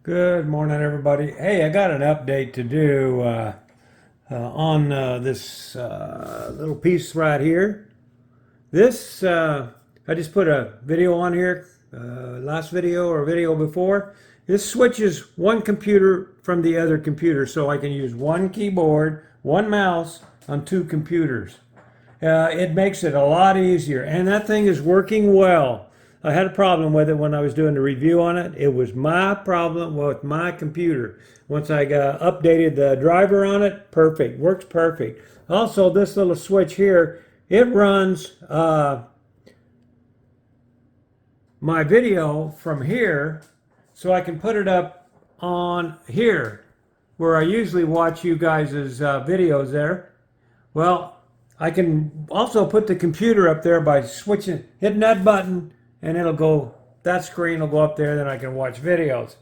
Good morning, everybody. Hey, I got an update to do on this little piece right here. This, I just put a video on here, last video or video before. This switches one computer from the other computer, so I can use one keyboard, one mouse on two computers. It makes it a lot easier, and that thing is working well. I had a problem with it when I was doing the review on it. It was my problem with my computer. Once I updated the driver on it, perfect, works perfect. Also, this little switch here, it runs my video from here, so I can put it up on here, where I usually watch you guys' videos there. Well, I can also put the computer up there by hitting that button, and it'll go, that screen will go up there, then I can watch videos.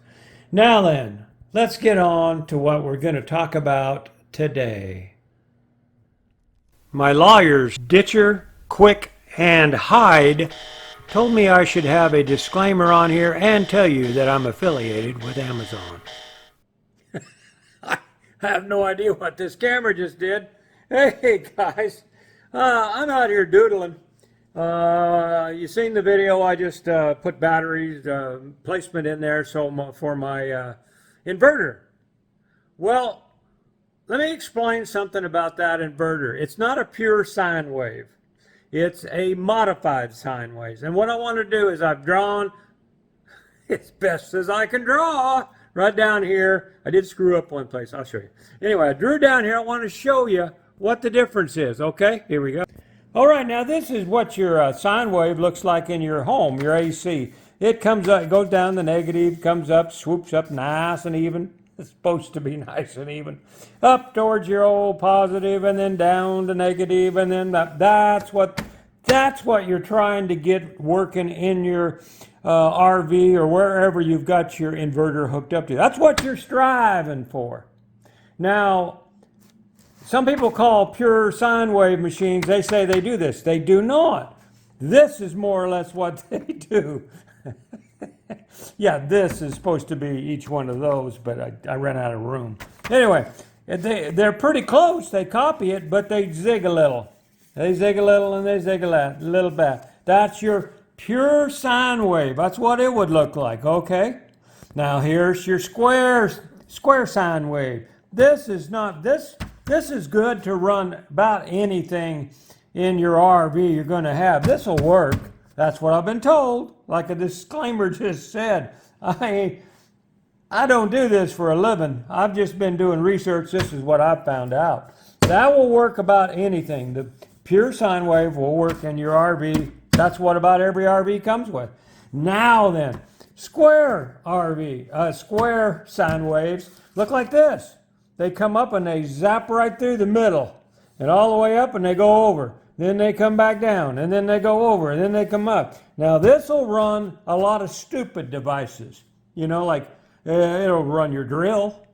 Now then, let's get on to what we're going to talk about today. My lawyers, Ditcher, Quick, and Hyde, told me I should have a disclaimer on here and tell you that I'm affiliated with Amazon. I have no idea what this camera just did. Hey guys, I'm out here doodling. You seen the video? I just put batteries placement in there for my inverter. Well, let me explain something about that inverter. It's not a pure sine wave. It's a modified sine wave. And what I want to do is I've drawn as best as I can draw right down here. I did screw up one place. I'll show you. Anyway, I drew down here. I want to show you what the difference is. Okay, here we go. All right, now this is what your sine wave looks like in your home, your AC. It comes up, it goes down the negative, comes up, swoops up nice and even. It's supposed to be nice and even. Up towards your old positive, and then down to negative, and then that's what you're trying to get working in your RV or wherever you've got your inverter hooked up to. That's what you're striving for. Now, some people call pure sine wave machines, they say they do this. They do not. This is more or less what they do. Yeah, this is supposed to be each one of those, but I ran out of room. Anyway, they're pretty close. They copy it, but they zig a little. They zig a little and they zig a little back. That's your pure sine wave. That's what it would look like, okay? Now here's your square sine wave. This is not this. This is good to run about anything in your RV you're going to have. This will work. That's what I've been told. Like a disclaimer just said. I don't do this for a living. I've just been doing research. This is what I've found out. That will work about anything. The pure sine wave will work in your RV. That's what about every RV comes with. Now then, square sine waves look like this. They come up and they zap right through the middle and all the way up, and they go over. Then they come back down, and then they go over, and then they come up. Now this will run a lot of stupid devices. You know, like it'll run your drill.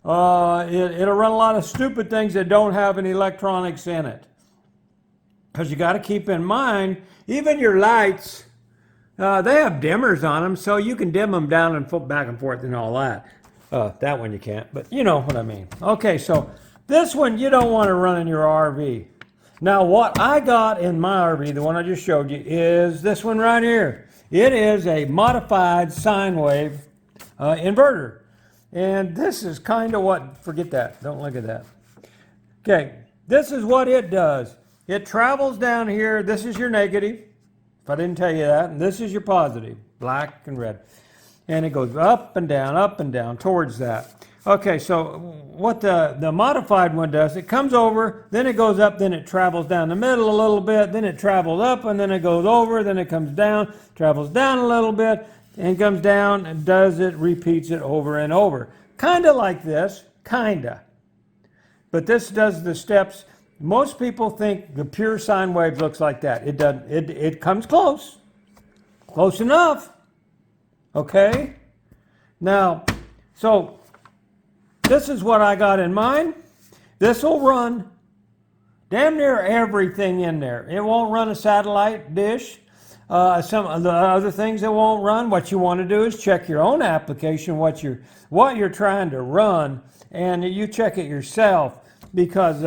It'll run a lot of stupid things that don't have any electronics in it. Because you got to keep in mind, even your lights, they have dimmers on them, so you can dim them down and back and forth and all that. That one you can't, but you know what I mean. Okay, so this one you don't want to run in your RV. Now what I got in my RV, the one I just showed you, is this one right here. It is a modified sine wave inverter. And this is kind of what, forget that, don't look at that. Okay, this is what it does. It travels down here. This is your negative, if I didn't tell you that, and this is your positive, black and red. And it goes up and down towards that. Okay, so what the modified one does, it comes over, then it goes up, then it travels down the middle a little bit, then it travels up, and then it goes over, then it comes down, travels down a little bit, and comes down, and repeats it over and over. Kind of like this, kind of. But this does the steps. Most people think the pure sine wave looks like that. It doesn't. It comes close enough. Okay, now, so this is what I got in mind. This will run damn near everything in there. It won't run a satellite dish. Some of the other things that won't run, what you want to do is check your own application, what you're trying to run, and you check it yourself, because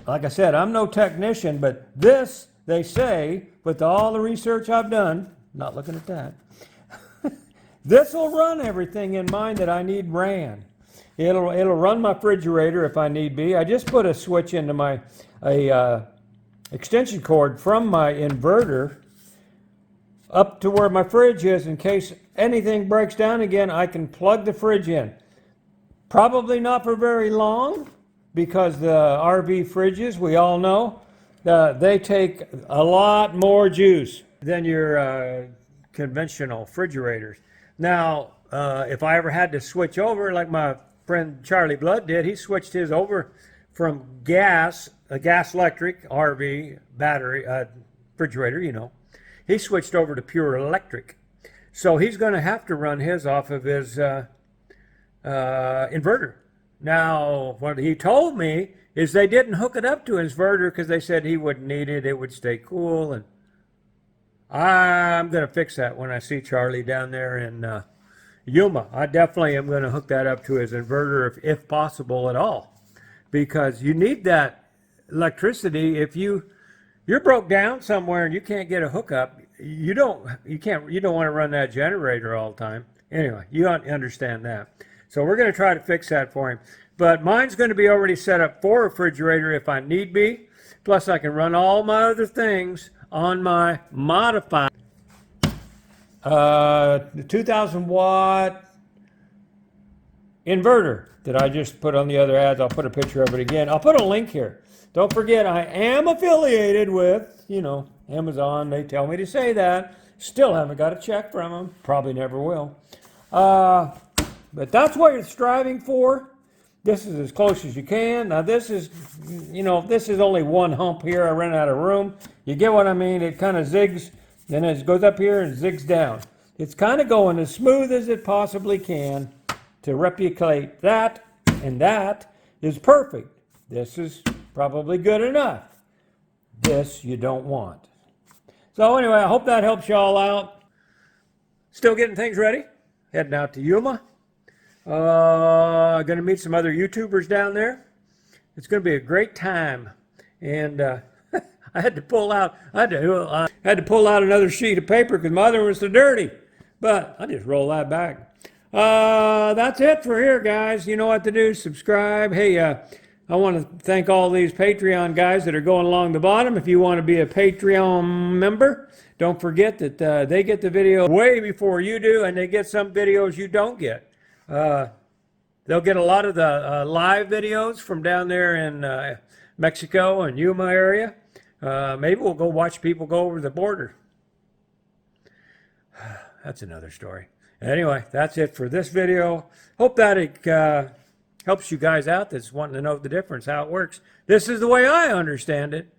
like I said, I'm no technician, but this, they say, with all the research I've done, not looking at that, this will run everything in mine that I need ran. It'll run my refrigerator if I need be. I just put a switch into my extension cord from my inverter up to where my fridge is. In case anything breaks down again, I can plug the fridge in. Probably not for very long, because the RV fridges, we all know, they take a lot more juice than your conventional refrigerators. Now, if I ever had to switch over, like my friend Charlie Blood did, he switched his over from gas electric RV battery refrigerator, you know. He switched over to pure electric. So he's going to have to run his off of his inverter. Now, what he told me is they didn't hook it up to his inverter because they said he wouldn't need it. It would stay cool. And I'm going to fix that when I see Charlie down there in Yuma. I definitely am going to hook that up to his inverter if possible at all, because you need that electricity. If you're broke down somewhere and you can't get a hookup, you don't want to run that generator all the time. Anyway, you understand that. So we're going to try to fix that for him. But mine's going to be already set up for a refrigerator if I need be. Plus I can run all my other things on my modified the 2,000 watt inverter that I just put on the other ads. I'll put a picture of it again. I'll put a link here. Don't forget, I am affiliated with, Amazon. They tell me to say that. Still haven't got a check from them. Probably never will. But that's what you're striving for. This is as close as you can. Now this is, this is only one hump here. I ran out of room. You get what I mean? It kind of zigs, then it goes up here and zigs down. It's kind of going as smooth as it possibly can to replicate that, and that is perfect. This is probably good enough. This you don't want. So anyway, I hope that helps y'all out. Still getting things ready. Heading out to Yuma. Going to meet some other YouTubers down there. It's going to be a great time. And I had to pull out another sheet of paper because my other one was so dirty. But I just roll that back. That's it for here, guys. You know what to do. Subscribe. Hey, I want to thank all these Patreon guys that are going along the bottom. If you want to be a Patreon member, don't forget that they get the video way before you do, and they get some videos you don't get. They'll get a lot of the live videos from down there in Mexico and Yuma area. Maybe we'll go watch people go over the border. That's another story. Anyway, that's it for this video. Hope that it helps you guys out that's wanting to know the difference, how it works. This is the way I understand it.